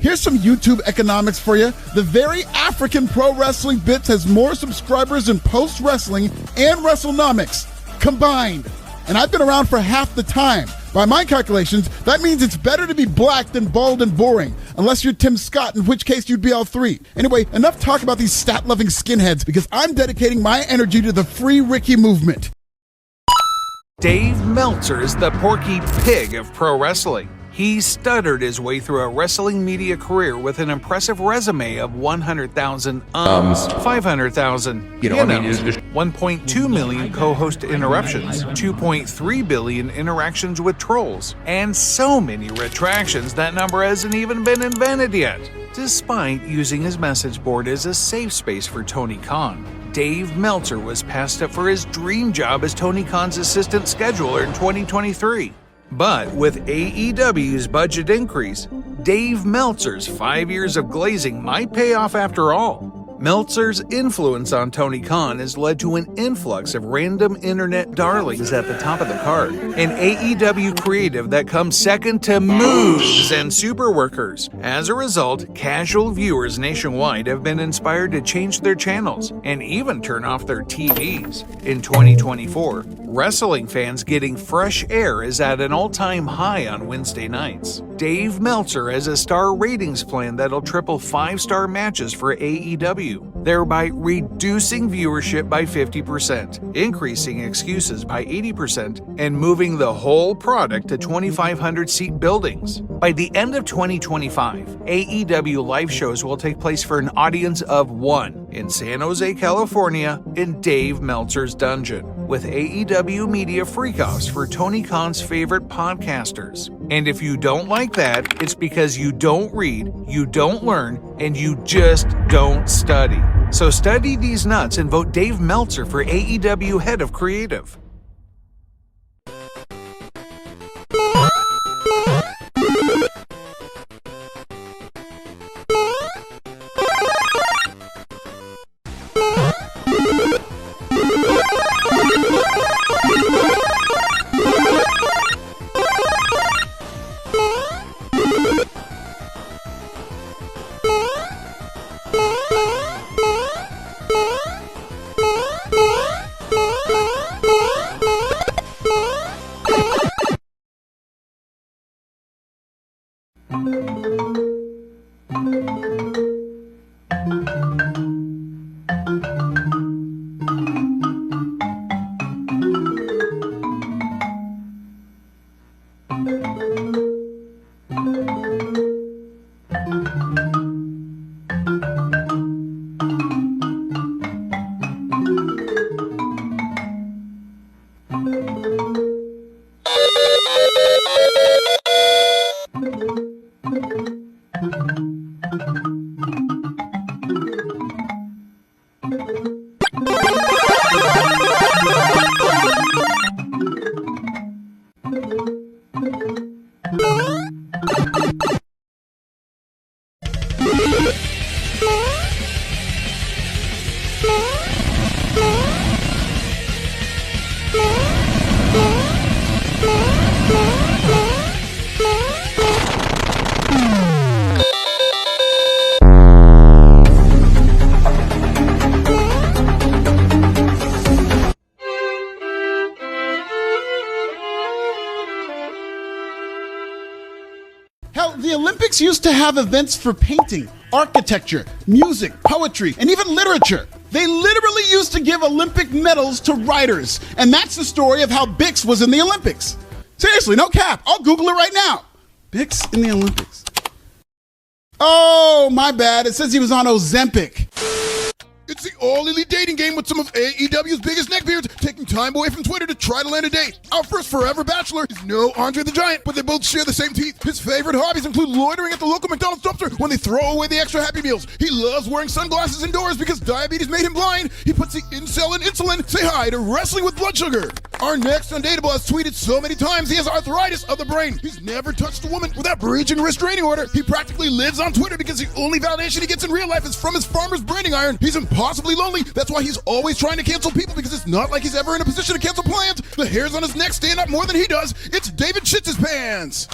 Here's some YouTube economics for you. The very African Pro Wrestling Bits has more subscribers than Post Wrestling and Wrestlenomics combined. And I've been around for half the time. By my calculations, that means it's better to be black than bald and boring. Unless you're Tim Scott, in which case you'd be all three. Anyway, enough talk about these stat-loving skinheads because I'm dedicating my energy to the Free Ricky movement. Dave Meltzer is the Porky Pig of pro wrestling. He stuttered his way through a wrestling media career with an impressive resume of 100,000 500,000, 1.2 million co-host interruptions, 2.3 billion interactions with trolls, and so many retractions that number hasn't even been invented yet. Despite using his message board as a safe space for Tony Khan, Dave Meltzer was passed up for his dream job as Tony Khan's assistant scheduler in 2023. But with AEW's budget increase, Dave Meltzer's 5 years of glazing might pay off after all. Meltzer's influence on Tony Khan has led to an influx of random internet darlings at the top of the card, an AEW creative that comes second to moves and super workers. As a result, casual viewers nationwide have been inspired to change their channels and even turn off their TVs. In 2024, wrestling fans getting fresh air is at an all-time high on Wednesday nights. Dave Meltzer has a star ratings plan that'll triple 5-star matches for AEW, thereby reducing viewership by 50%, increasing excuses by 80%, and moving the whole product to 2,500-seat buildings. By the end of 2025, AEW live shows will take place for an audience of 1 in San Jose, California, in Dave Meltzer's dungeon, with AEW media freakoffs for Tony Khan's favorite podcasters. And if you don't like that, it's because you don't read, you don't learn, and you just don't study. So study these nuts and vote Dave Meltzer for AEW Head of Creative. Hell, the Olympics used to have events for painting, architecture, music, poetry, and even literature. They literally used to give Olympic medals to writers. And that's the story of how Bix was in the Olympics. Seriously, no cap. I'll Google it right now. Bix in the Olympics. Oh, my bad. It says he was on Ozempic. It's the all-elite dating game with some of AEW's biggest neckbeards taking time away from Twitter to try to land a date. Our first forever bachelor is no Andre the Giant, but they both share the same teeth. His favorite hobbies include loitering at the local McDonald's dumpster when they throw away the extra Happy Meals. He loves wearing sunglasses indoors because diabetes made him blind. He puts the incel in insulin. Say hi to wrestling with blood sugar. Our next undateable has tweeted so many times he has arthritis of the brain. He's never touched a woman without breaching a restraining order. He practically lives on Twitter because the only validation he gets in real life is from his farmer's branding iron. He's impossibly lonely. That's why he's always trying to cancel people, because it's not like he's ever in a position to cancel plans. The hairs on his neck stand up more than he does. It's David Shits His Pants.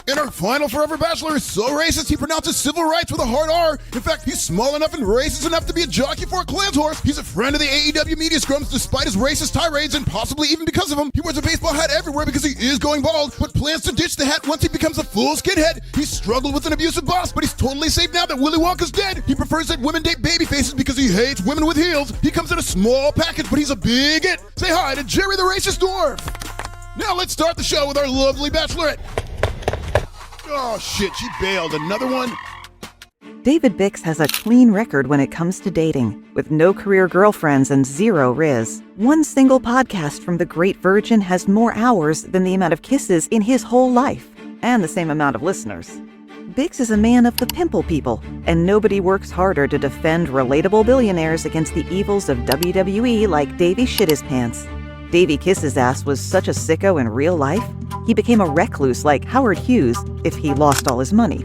And our final Forever Bachelor is so racist he pronounces civil rights with a hard R. In fact, he's small enough and racist enough to be a jockey for a Clans horse. He's a friend of the AEW media scrums despite his racist tirades, and possibly even because of them. He wears a baseball hat everywhere because he is going bald, but plans to ditch the hat once he becomes a full skinhead. He's struggled with an abusive boss, but he's totally safe now that Willy Wonka's dead. He prefers that women date baby faces because he hates women with heels. He comes in a small package, but he's a big it. Say hi to Jerry the Racist Dwarf. Now let's start the show with our lovely Bachelorette. Oh shit, she bailed. Another one? David Bix has a clean record when it comes to dating, with no career girlfriends and zero Riz. One single podcast from the Great Virgin has more hours than the amount of kisses in his whole life, and the same amount of listeners. Bix is a man of the pimple people, and nobody works harder to defend relatable billionaires against the evils of WWE like Davey Shit His Pants. Davey Kiss His Ass was such a sicko in real life, he became a recluse like Howard Hughes if he lost all his money.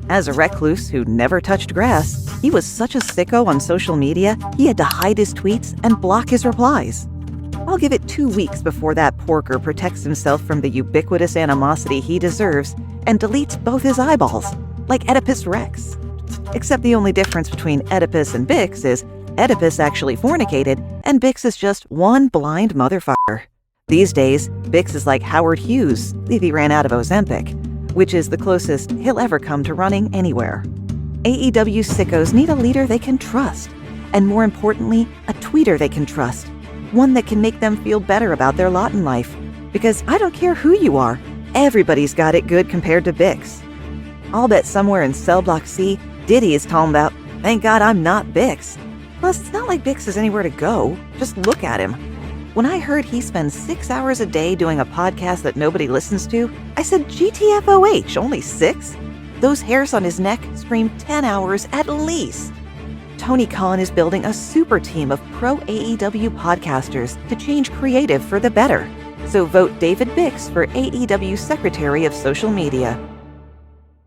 As a recluse who never touched grass, he was such a sicko on social media, he had to hide his tweets and block his replies. I'll give it 2 weeks before that porker protects himself from the ubiquitous animosity he deserves and deletes both his eyeballs, like Oedipus Rex. Except the only difference between Oedipus and Bix is Oedipus actually fornicated, and Bix is just one blind motherfucker. These days, Bix is like Howard Hughes if he ran out of Ozempic, which is the closest he'll ever come to running anywhere. AEW sickos need a leader they can trust, and more importantly, a tweeter they can trust, one that can make them feel better about their lot in life. Because I don't care who you are, everybody's got it good compared to Bix. I'll bet somewhere in Cell Block C, Diddy is talking about, "Thank God I'm not Bix." Plus, it's not like Bix has anywhere to go. Just look at him. When I heard he spends 6 hours a day doing a podcast that nobody listens to, I said, GTFOH, only 6? Those hairs on his neck scream 10 hours at least. Tony Khan is building a super team of pro AEW podcasters to change creative for the better. So vote David Bix for AEW Secretary of Social Media.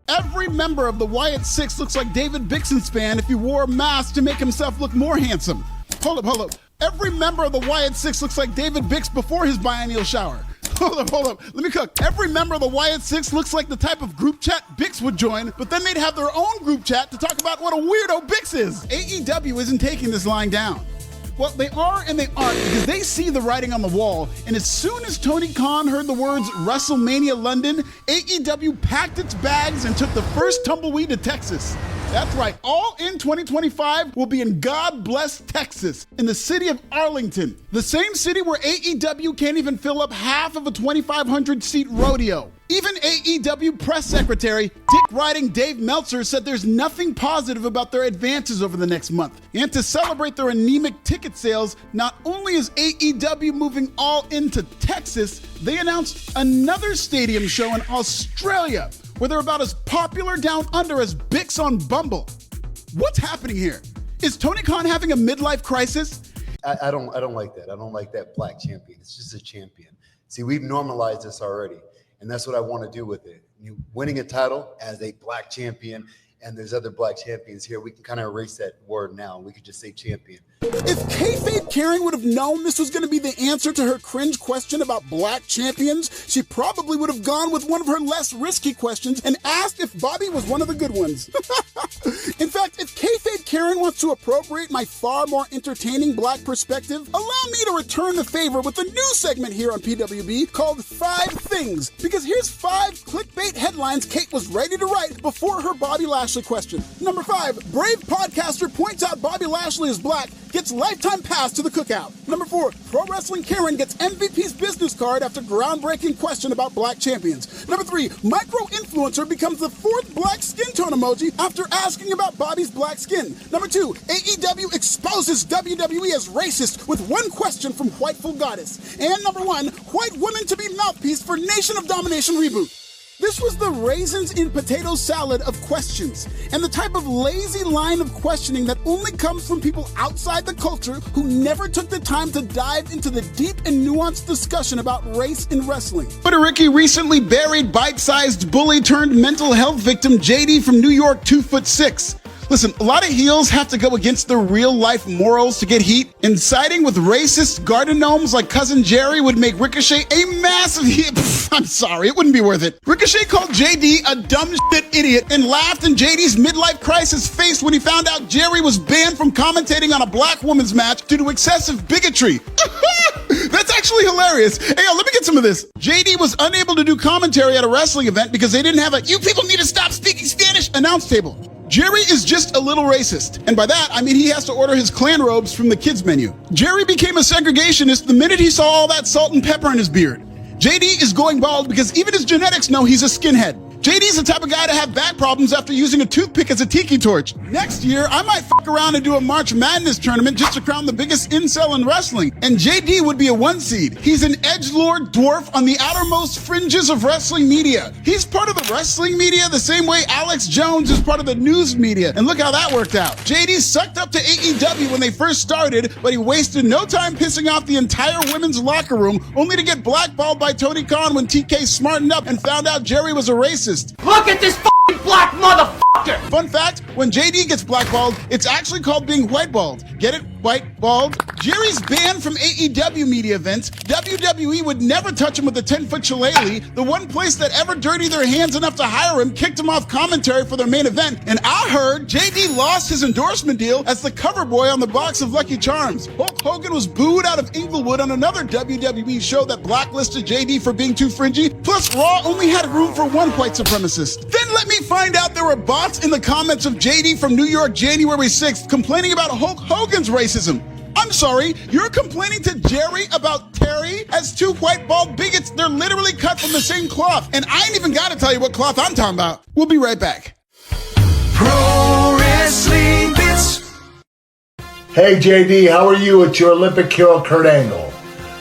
Every member of the Wyatt Six looks like David Bixenspan if he wore a mask to make himself look more handsome. Hold up. Every member of the Wyatt Six looks like David Bix before his biennial shower. Hold up. Let me cook. Every member of the Wyatt Six looks like the type of group chat Bix would join, but then they'd have their own group chat to talk about what a weirdo Bix is. AEW isn't taking this lying down. Well, they are and they aren't, because they see the writing on the wall, and as soon as Tony Khan heard the words WrestleMania London, AEW packed its bags and took the first tumbleweed to Texas. That's right, All In 2025 will be in God bless Texas, in the city of Arlington, the same city where AEW can't even fill up half of a 2,500-seat rodeo. Even AEW press secretary, dick-riding Dave Meltzer, said there's nothing positive about their advances over the next month. And to celebrate their anemic ticket sales, not only is AEW moving all into Texas, they announced another stadium show in Australia, where they're about as popular down under as Bix on Bumble. What's happening here? Is Tony Khan having a midlife crisis? I don't like that. I don't like that black champion. It's just a champion. See, we've normalized this already. And that's what I want to do with it. You winning a title as a black champion, and there's other black champions here. We can kind of erase that word now. We could just say champion. If kayfabe Karen would have known this was going to be the answer to her cringe question about black champions, she probably would have gone with one of her less risky questions and asked if Bobby was one of the good ones. In fact, if kayfabe Karen wants to appropriate my far more entertaining black perspective, allow me to return the favor with a new segment here on PWB called 5 Things, because here's 5 clickbait headlines Kate was ready to write before her Bobby Lashley question. Number 5, brave podcaster points out Bobby Lashley is black, gets lifetime pass to the cookout. Number 4, Pro Wrestling Karen gets MVP's business card after groundbreaking question about black champions. Number 3, micro-influencer becomes the 4th black skin tone emoji after asking about Bobby's black skin. Number 2, AEW exposes WWE as racist with one question from Whiteful Goddess. And number 1, white woman to be mouthpiece for Nation of Domination reboot. This was the raisins in potato salad of questions, and the type of lazy line of questioning that only comes from people outside the culture who never took the time to dive into the deep and nuanced discussion about race in wrestling. But Ricky recently buried bite-sized bully turned mental health victim JD from New York 2'6". Listen, a lot of heels have to go against their real-life morals to get heat, and siding with racist garden gnomes like Cousin Jerry would make Ricochet a massive heel. I'm sorry, it wouldn't be worth it. Ricochet called JD a dumb shit idiot and laughed in JD's midlife crisis face when he found out Jerry was banned from commentating on a black women's match due to excessive bigotry. That's actually hilarious. Hey, yo, let me get some of this. JD was unable to do commentary at a wrestling event because they didn't have a "you people need to stop speaking Spanish" announce table. Jerry is just a little racist. And by that, I mean he has to order his clan robes from the kids menu. Jerry became a segregationist the minute he saw all that salt and pepper in his beard. JD is going bald because even his genetics know he's a skinhead. JD's the type of guy to have back problems after using a toothpick as a tiki torch. Next year, I might fuck around and do a March Madness tournament just to crown the biggest incel in wrestling. And JD would be a 1 seed. He's an edgelord dwarf on the outermost fringes of wrestling media. He's part of the wrestling media the same way Alex Jones is part of the news media. And look how that worked out. JD sucked up to AEW when they first started, but he wasted no time pissing off the entire women's locker room, only to get blackballed by Tony Khan when TK smartened up and found out Jerry was a racist. Look at this fucking black motherfucker! Fun fact, when JD gets blackballed, it's actually called being whiteballed. Get it? Whiteballed? Jerry's banned from AEW media events. WWE would never touch him with a 10-foot shillelagh. The one place that ever dirtied their hands enough to hire him kicked him off commentary for their main event. And I heard JD lost his endorsement deal as the cover boy on the box of Lucky Charms. Hulk Hogan was booed out of Inglewood on another WWE show that blacklisted JD for being too fringy. Plus, Raw only had room for one white supremacist. Then let me find out there were bots in the comments of JD from New York January 6th complaining about Hulk Hogan's racism. I'm sorry, you're complaining to Jerry about Terry? As two white bald bigots, they're literally cut from the same cloth. And I ain't even gotta tell you what cloth I'm talking about. We'll be right back. Pro Wrestling Bits. Hey JD, how are you? It's your Olympic hero Kurt Angle.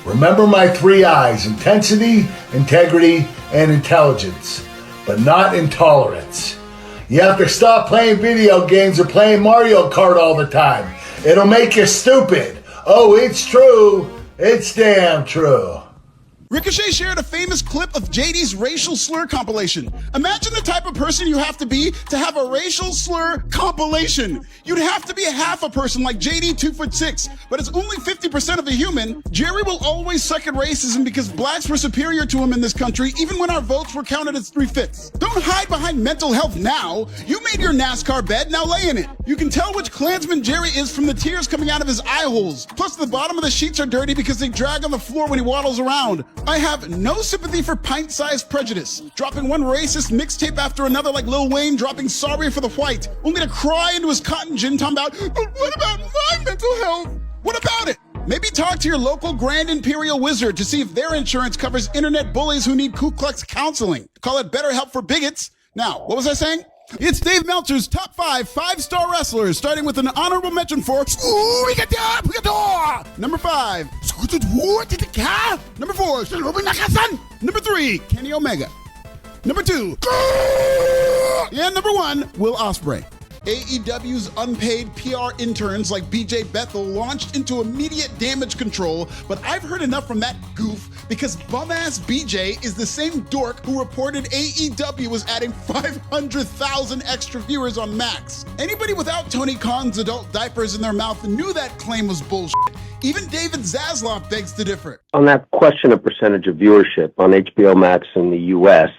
Remember my 3 I's: intensity, integrity, and intelligence, but not intolerance. You have to stop playing video games or playing Mario Kart all the time. It'll make you stupid. Oh, it's true. It's damn true. Ricochet shared a famous clip of JD's racial slur compilation. Imagine the type of person you have to have a racial slur compilation. You'd have to be half a person like JD 2'6", but it's only 50% of a human. Jerry will always suck at racism because blacks were superior to him in this country, even when our votes were counted as 3/5. Don't hide behind mental health now. You made your NASCAR bed, now lay in it. You can tell which Klansman Jerry is from the tears coming out of his eye holes. Plus, the bottom of the sheets are dirty because they drag on the floor when he waddles around. I have no sympathy for pint-sized prejudice. Dropping one racist mixtape after another like Lil Wayne dropping Sorry for the White, only to cry into his cotton gin talking about, but what about my mental health? What about it? Maybe talk to your local Grand Imperial Wizard to see if their insurance covers internet bullies who need Ku Klux counseling. Call it BetterHelp for bigots. Now, what was I saying? It's Dave Meltzer's top 5 5-star wrestlers, starting with an honorable mention for Number 5, Number 4, Number 3, Kenny Omega. Number 2, and Number 1, Will Ospreay. AEW's unpaid PR interns like BJ Bethel launched into immediate damage control, but I've heard enough from that goof because bum-ass BJ is the same dork who reported AEW was adding 500,000 extra viewers on Max. Anybody without Tony Khan's adult diapers in their mouth knew that claim was bullshit. Even David Zaslav begs to differ. On that question of percentage of viewership on HBO Max in the U.S.,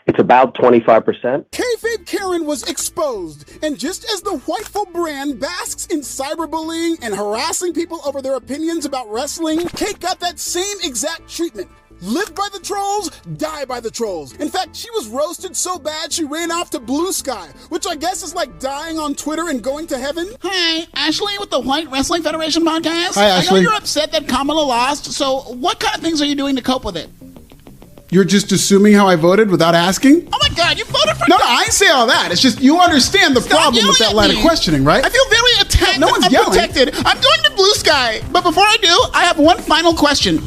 it's about 25%. Kayfabe Karen was exposed, and just as the Whiteful brand basks in cyberbullying and harassing people over their opinions about wrestling, Kate got that same exact treatment. Live by the trolls, die by the trolls. In fact, she was roasted so bad she ran off to Blue Sky, which I guess is like dying on Twitter and going to heaven. Hi, Ashley with the White Wrestling Federation podcast. Hi, Ashley. I know you're upset that Kamala lost, so what kind of things are you doing to cope with it? You're just assuming how I voted without asking? Oh my God, you voted for... No, I ain't say all that. It's just you understand the problem with that line of questioning, right? I feel very attacked. No one's yelling. Protected. I'm going to Blue Sky. But before I do, I have one final question.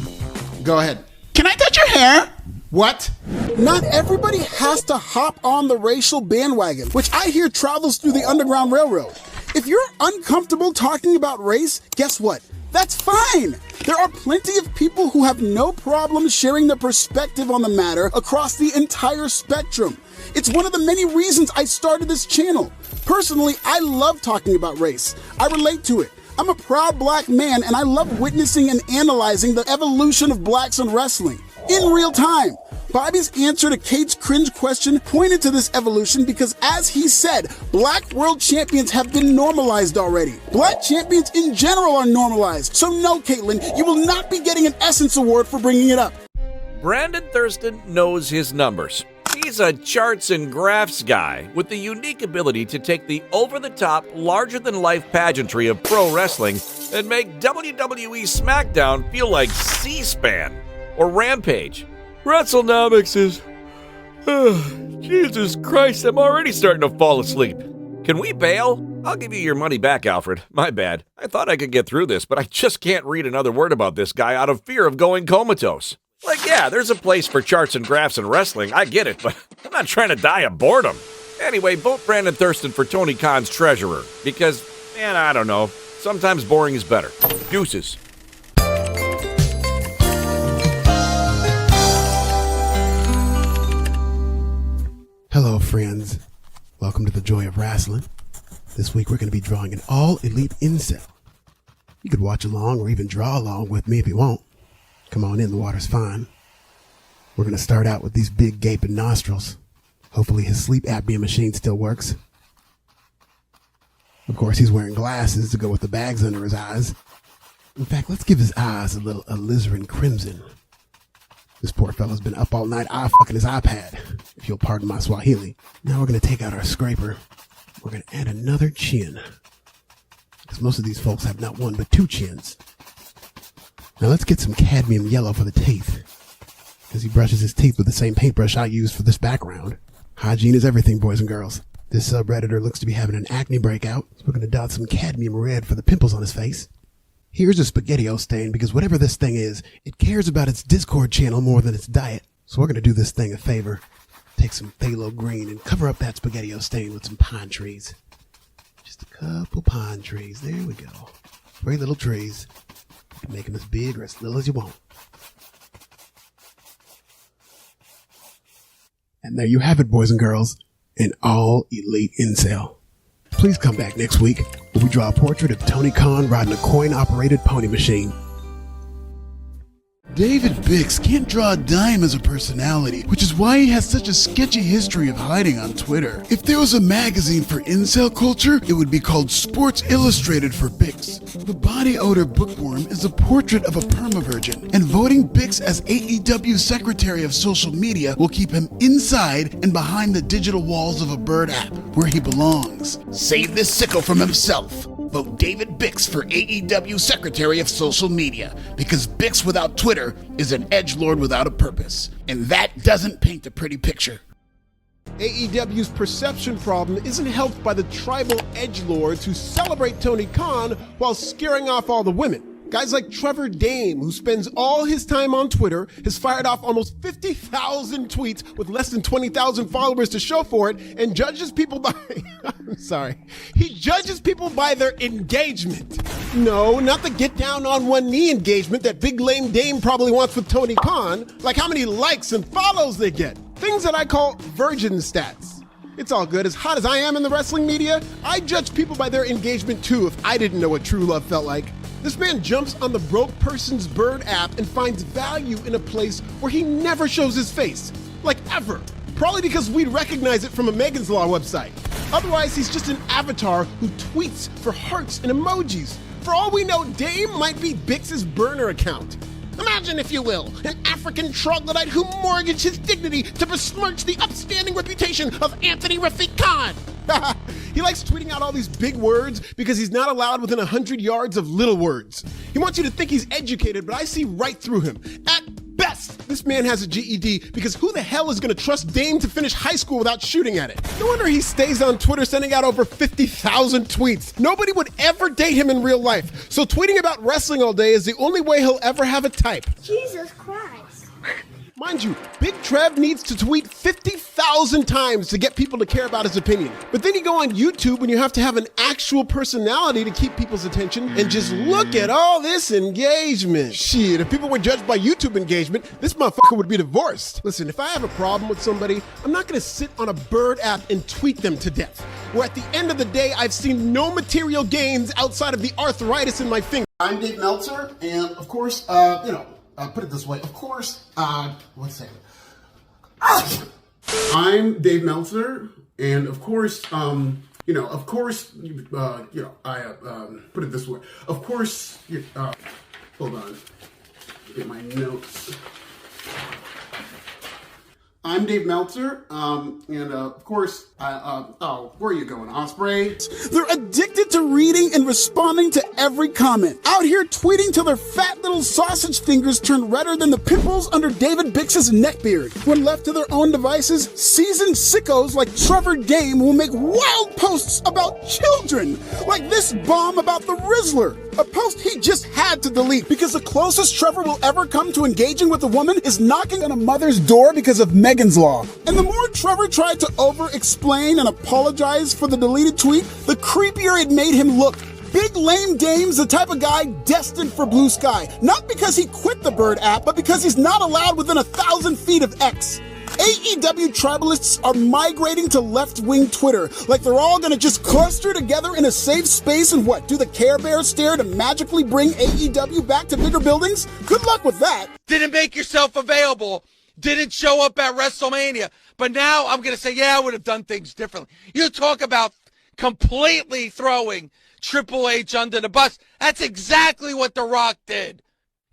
Go ahead. Can I touch your hair? What? Not everybody has to hop on the racial bandwagon, which I hear travels through the Underground Railroad. If you're uncomfortable talking about race, guess what? That's fine. There are plenty of people who have no problem sharing their perspective on the matter across the entire spectrum. It's one of the many reasons I started this channel. Personally, I love talking about race. I relate to it. I'm a proud black man, and I love witnessing and analyzing the evolution of blacks in wrestling in real time. Bobby's answer to Kate's cringe question pointed to this evolution because, as he said, black world champions have been normalized already. Black champions in general are normalized. So no, Caitlin, you will not be getting an Essence Award for bringing it up. Brandon Thurston knows his numbers. He's a charts and graphs guy with the unique ability to take the over-the-top, larger-than-life pageantry of pro wrestling and make WWE SmackDown feel like C-SPAN or Rampage. Wrestlenomics is... Jesus Christ, I'm already starting to fall asleep. Can we bail? I'll give you your money back, Alfred. My bad. I thought I could get through this, but I just can't read another word about this guy out of fear of going comatose. Like, yeah, there's a place for charts and graphs in wrestling, I get it, but I'm not trying to die of boredom. Anyway, vote Brandon Thurston for Tony Khan's treasurer, because, man, I don't know, sometimes boring is better. Deuces. Hello, friends. Welcome to the Joy of Wrestling. This week we're going to be drawing an all-elite incel. You could watch along or even draw along with me if you want. Come on in, the water's fine. We're going to start out with these big gaping nostrils. Hopefully his sleep apnea machine still works. Of course, he's wearing glasses to go with the bags under his eyes. In fact, let's give his eyes a little alizarin crimson. This poor fella's been up all night eye-fucking his iPad, if you'll pardon my Swahili. Now we're going to take out our scraper. We're going to add another chin, because most of these folks have not one but two chins. Now let's get some cadmium yellow for the teeth, because he brushes his teeth with the same paintbrush I used for this background. Hygiene is everything, boys and girls. This subredditor looks to be having an acne breakout, so we're going to dot some cadmium red for the pimples on his face. Here's a SpaghettiO stain, because whatever this thing is, it cares about its Discord channel more than its diet. So we're going to do this thing a favor. Take some phthalo green and cover up that SpaghettiO stain with some pine trees. Just a couple pine trees. There we go. 3 little trees. You can make them as big or as little as you want. And there you have it, boys and girls. An all-elite incel. Please come back next week where we draw a portrait of Tony Khan riding a coin-operated pony machine. David Bix can't draw a dime as a personality, which is why he has such a sketchy history of hiding on Twitter. If there was a magazine for incel culture, it would be called Sports Illustrated for Bix. The body odor bookworm is a portrait of a permavirgin, and voting Bix as AEW Secretary of Social Media will keep him inside and behind the digital walls of a bird app, where he belongs. Save this sicko from himself. Vote David Bix for AEW Secretary of Social Media, because Bix without Twitter is an edgelord without a purpose, and that doesn't paint a pretty picture. AEW's perception problem isn't helped by the tribal edgelords who celebrate Tony Khan while scaring off all the women. Guys like Trevor Dame, who spends all his time on Twitter, has fired off almost 50,000 tweets with less than 20,000 followers to show for it, and judges people by... He judges people by their engagement. No, not the get down on one knee engagement that big lame Dame probably wants with Tony Khan, like how many likes and follows they get. Things that I call virgin stats. It's all good. As hot as I am in the wrestling media, I judge people by their engagement too if I didn't know what true love felt like. This man jumps on the Broke Person's Bird app and finds value in a place where he never shows his face. Like ever. Probably because we'd recognize it from a Megan's Law website. Otherwise, he's just an avatar who tweets for hearts and emojis. For all we know, Dame might be Bix's burner account. Imagine, if you will, an African troglodyte who mortgaged his dignity to besmirch the upstanding reputation of Anthony Rafiq Khan. He likes tweeting out all these big words because he's not allowed within 100 yards of little words. He wants you to think he's educated, but I see right through him. At best, this man has a GED, because who the hell is going to trust Dame to finish high school without shooting at it? No wonder he stays on Twitter sending out over 50,000 tweets. Nobody would ever date him in real life, so tweeting about wrestling all day is the only way he'll ever have a type. Jesus Christ. Mind you, Big Trev needs to tweet 50,000 times to get people to care about his opinion. But then you go on YouTube and you have to have an actual personality to keep people's attention, and just look at all this engagement. Shit, if people were judged by YouTube engagement, this motherfucker would be divorced. Listen, if I have a problem with somebody, I'm not gonna sit on a Bird app and tweet them to death. Where at the end of the day, I've seen no material gains outside of the arthritis in my finger. I'm Dave Meltzer, and of course, put it this way, of course, one second. I'm Dave Meltzer, and of course, I put it this way. Of course, hold on, get my notes. I'm Dave Meltzer, and of course, where are you going, Osprey? They're addicted to reading and responding to every comment. Out here tweeting till their fat little sausage fingers turn redder than the pimples under David Bix's neckbeard. When left to their own devices, seasoned sickos like Trevor Dame will make wild posts about children, like this bomb about the Rizzler. A post he just had to delete because the closest Trevor will ever come to engaging with a woman is knocking on a mother's door because of Megan's Law. And the more Trevor tried to over-explain and apologize for the deleted tweet, the creepier it made him look. Big Lame Dame's the type of guy destined for blue sky. Not because he quit the Bird app, but because he's not allowed within 1,000 feet of X. AEW tribalists are migrating to left-wing Twitter, like they're all gonna just cluster together in a safe space and do the Care Bear stare to magically bring AEW back to bigger buildings? Good luck with that. Didn't make yourself available, didn't show up at WrestleMania, but now I'm gonna say, yeah, I would have done things differently. You talk about completely throwing Triple H under the bus. That's exactly what The Rock did.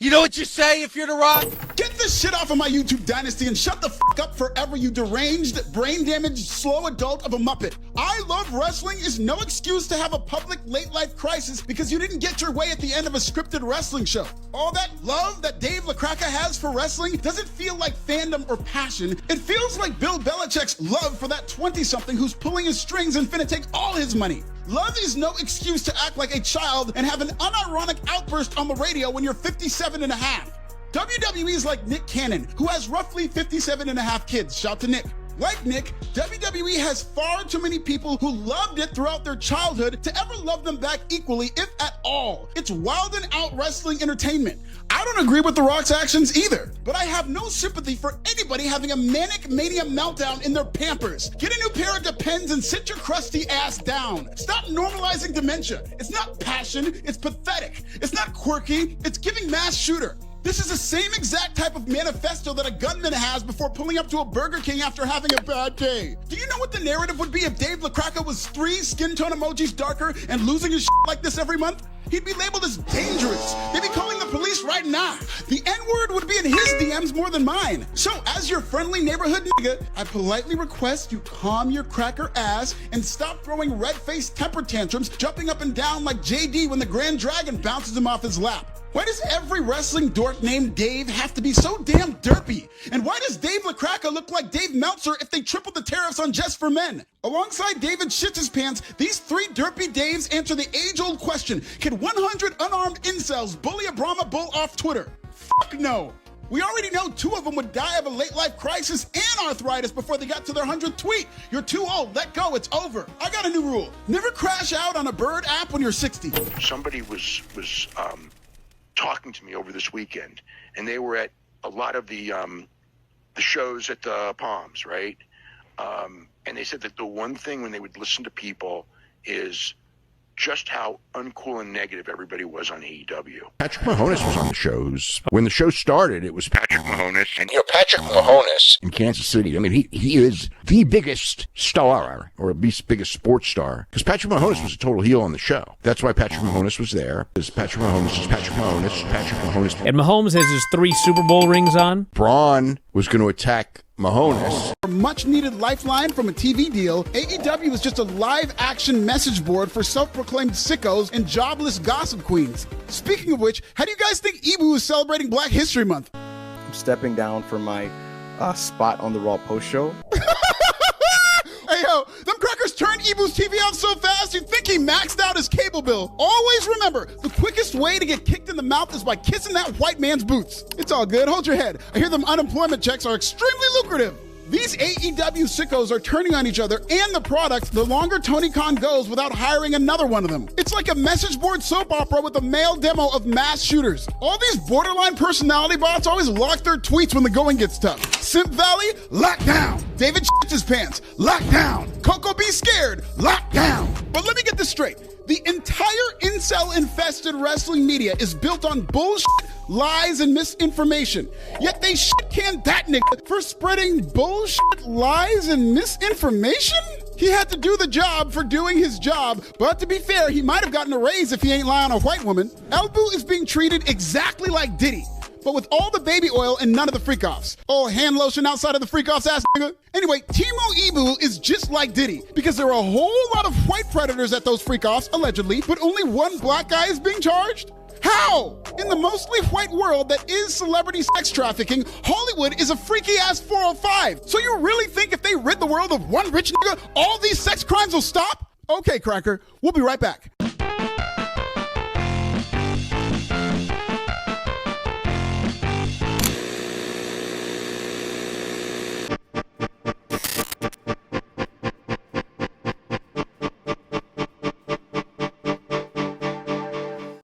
You know what you say if you're The Rock? Get this shit off of my YouTube dynasty and shut the fuck up forever, you deranged, brain-damaged, slow adult of a Muppet. I Love Wrestling is no excuse to have a public late-life crisis because you didn't get your way at the end of a scripted wrestling show. All that love that Dave LaGreca has for wrestling doesn't feel like fandom or passion. It feels like Bill Belichick's love for that 20-something who's pulling his strings and finna take all his money. Love is no excuse to act like a child and have an unironic outburst on the radio when you're 57 and a half. WWE is like Nick Cannon, who has roughly 57 and a half kids. Shout to Nick. Like Nick, WWE has far too many people who loved it throughout their childhood to ever love them back equally, if at all. It's wild and out wrestling entertainment. I don't agree with The Rock's actions either, but I have no sympathy for anybody having a manic mania meltdown in their Pampers. Get a new pair of Depends and sit your crusty ass down. Stop normalizing dementia. It's not passion, it's pathetic. It's not quirky, it's giving mass shooter. This is the same exact type of manifesto that a gunman has before pulling up to a Burger King after having a bad day. Do you know what the narrative would be if Dave LaGreca was 3 skin tone emojis darker and losing his shit like this every month? He'd be labeled as dangerous. They'd be calling the police right now. The N-word would be in his DMs more than mine. So, as your friendly neighborhood nigga, I politely request you calm your cracker ass and stop throwing red-faced temper tantrums, jumping up and down like JD when the Grand Dragon bounces him off his lap. Why does every wrestling dork named Dave have to be so damn derpy? And why does Dave LaGreca look like Dave Meltzer if they tripled the tariffs on Just for Men? Alongside David Shits His Pants, these 3 derpy Daves answer the age-old question, can 100 unarmed incels bully a Brahma bull off Twitter? Fuck no. We already know 2 of them would die of a late-life crisis and arthritis before they got to their 100th tweet. You're too old. Let go. It's over. I got a new rule. Never crash out on a Bird app when you're 60. Somebody was talking to me over this weekend, and they were at a lot of the shows at the Palms, right? And they said that the one thing when they would listen to people is just how uncool and negative everybody was on AEW. Patrick Mahonis was on the shows. When the show started, it was Patrick Mahonis. And, Patrick Mahonis in Kansas City, I mean, he is the biggest star, or at least biggest sports star, because Patrick Mahonis was a total heel on the show. That's why Patrick Mahonis was there, because Patrick Mahonis is Patrick Mahonis. Patrick Mahonis. And Mahomes has his 3 Super Bowl rings on. Braun was going to attack Mahonis. A much-needed lifeline from a TV deal, AEW is just a live-action message board for self-proclaimed sickos and jobless gossip queens. Speaking of which, how do you guys think Ibu is celebrating Black History Month? I'm stepping down from my spot on the Raw post show. Hey, Hey, yo, them crackers turned Ibu's TV on so fast you'd think he maxed out his cable bill. Always remember, the quickest way to get kicked in the mouth is by kissing that white man's boots. It's all good. Hold your head. I hear them unemployment checks are extremely lucrative. These AEW sickos are turning on each other and the product the longer Tony Khan goes without hiring another one of them. It's like a message board soap opera with a male demo of mass shooters. All these borderline personality bots always lock their tweets when the going gets tough. Simp Valley, lock down. David shits his pants, lock down. Coco be scared, lock down. But let me get this straight. The entire incel-infested wrestling media is built on bullshit, lies, and misinformation. Yet they shit-canned that nigga for spreading bullshit, lies, and misinformation? He had to do the job for doing his job, but to be fair, he might have gotten a raise if he ain't lying on a white woman. Elbu is being treated exactly like Diddy, but with all the baby oil and none of the freak-offs. Oh, hand lotion outside of the freak-offs, ass nigga. Anyway, Timo Ibu is just like Diddy, because there are a whole lot of white predators at those freak-offs, allegedly, but only one black guy is being charged? How? In the mostly white world that is celebrity sex trafficking, Hollywood is a freaky-ass 405. So you really think if they rid the world of one rich nigga, all these sex crimes will stop? Okay, Cracker, we'll be right back.